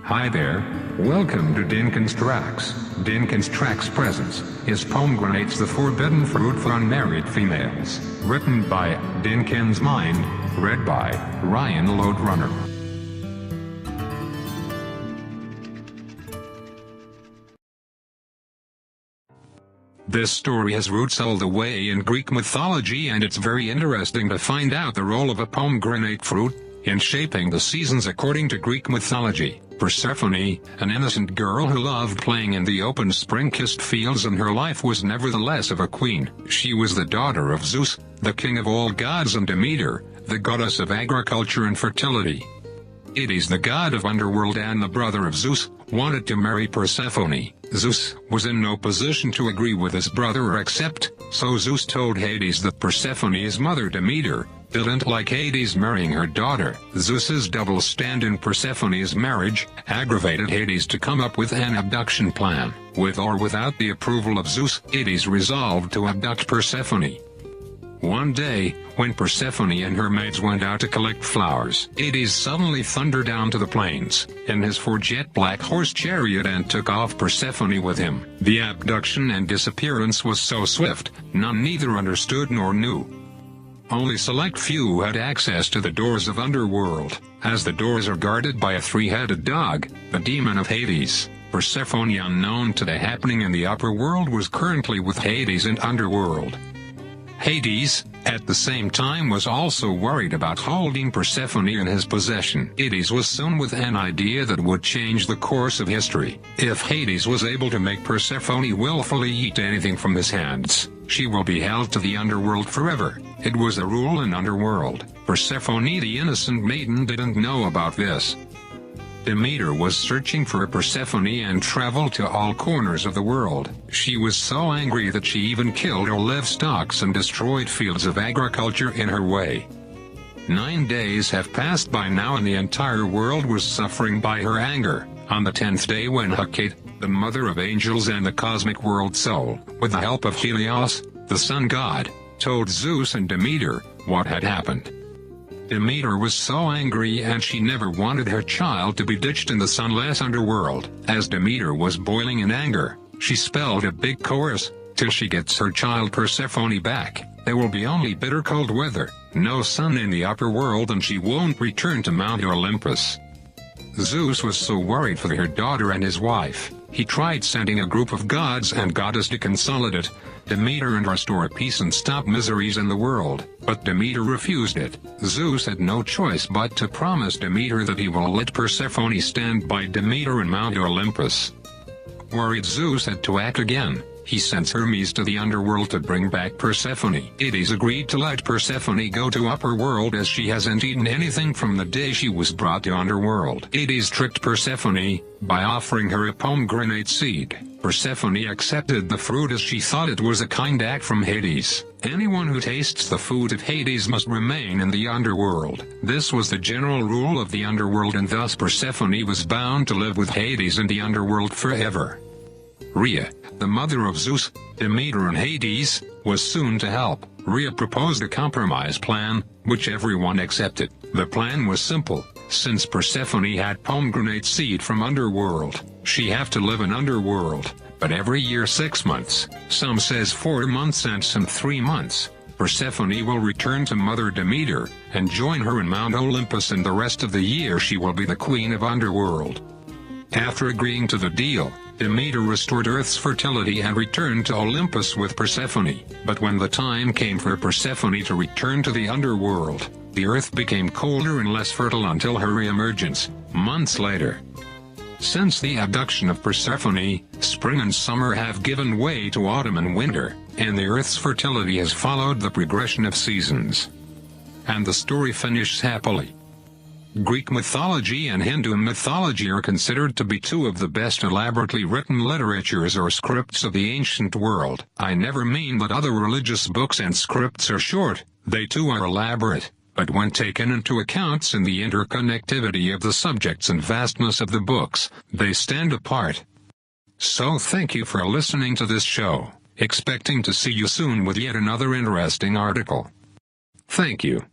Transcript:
Hi there, welcome to Dinkin's Tracks. Dinkin's Tracks presents is Pomegranates, the Forbidden Fruit for Unmarried Females. Written by Dinkin's Mind, read by Ryan Loadrunner. This story has roots all the way in Greek mythology, and it's very interesting to find out the role of a pomegranate fruit in shaping the seasons. According to Greek mythology, Persephone, an innocent girl who loved playing in the open spring-kissed fields in her life, was nevertheless of a queen. She was the daughter of Zeus, the king of all gods, and Demeter, the goddess of agriculture and fertility. Hades, the god of Underworld and the brother of Zeus, wanted to marry Persephone. Zeus was in no position to agree with his brother or accept, so Zeus told Hades that Persephone's mother Demeter didn't like Hades marrying her daughter. Zeus's double stand in Persephone's marriage aggravated Hades to come up with an abduction plan. With or without the approval of Zeus, Hades resolved to abduct Persephone. One day, when Persephone and her maids went out to collect flowers, Hades suddenly thundered down to the plains in his four-jet black horse chariot and took off Persephone with him. The abduction and disappearance was so swift, none neither understood nor knew. Only select few had access to the doors of Underworld, as the doors are guarded by a three-headed dog, the demon of Hades. Persephone, unknown to the happening in the upper world, was currently with Hades in Underworld. Hades, at the same time, was also worried about holding Persephone in his possession. Hades was soon with an idea that would change the course of history. If Hades was able to make Persephone willfully eat anything from his hands, she will be held to the Underworld forever. It was a rule in Underworld. Persephone, the innocent maiden, didn't know about this. Demeter was searching for Persephone and traveled to all corners of the world. She was so angry that she even killed her livestock and destroyed fields of agriculture in her way. 9 days have passed by now, and the entire world was suffering by her anger. On the 10th day, when Hecate, the mother of angels and the cosmic world soul, with the help of Helios, the sun god, told Zeus and Demeter what had happened. Demeter was so angry, and she never wanted her child to be ditched in the sunless underworld. As Demeter was boiling in anger, she spelled a big chorus: "Till she gets her child Persephone back, there will be only bitter cold weather, no sun in the upper world, and she won't return to Mount Olympus." Zeus was so worried for her daughter and his wife, he tried sending a group of gods and goddesses to consolidate Demeter and restore peace and stop miseries in the world, but Demeter refused it. Zeus had no choice but to promise Demeter that he will let Persephone stand by Demeter in Mount Olympus. Worried Zeus had to act again. He sends Hermes to the underworld to bring back Persephone. Hades agreed to let Persephone go to upper world, as she hasn't eaten anything from the day she was brought to underworld. Hades tricked Persephone by offering her a pomegranate seed. Persephone accepted the fruit as she thought it was a kind act from Hades. Anyone who tastes the food of Hades must remain in the underworld. This was the general rule of the underworld, and thus Persephone was bound to live with Hades in the underworld forever. Rhea, the mother of Zeus, Demeter, and Hades, was soon to help. Rhea proposed a compromise plan, which everyone accepted. The plan was simple. Since Persephone had pomegranate seed from Underworld, she have to live in Underworld, but every year 6 months, some says 4 months and some 3 months, Persephone will return to Mother Demeter and join her in Mount Olympus, and the rest of the year she will be the queen of Underworld. After agreeing to the deal, Demeter restored Earth's fertility and returned to Olympus with Persephone. But when the time came for Persephone to return to the underworld, the Earth became colder and less fertile until her re-emergence, months later. Since the abduction of Persephone, spring and summer have given way to autumn and winter, and the Earth's fertility has followed the progression of seasons. And the story finishes happily. Greek mythology and Hindu mythology are considered to be two of the best elaborately written literatures or scripts of the ancient world. I never mean that other religious books and scripts are short. They too are elaborate, but when taken into account in the interconnectivity of the subjects and vastness of the books, they stand apart. So thank you for listening to this show, expecting to see you soon with yet another interesting article. Thank you.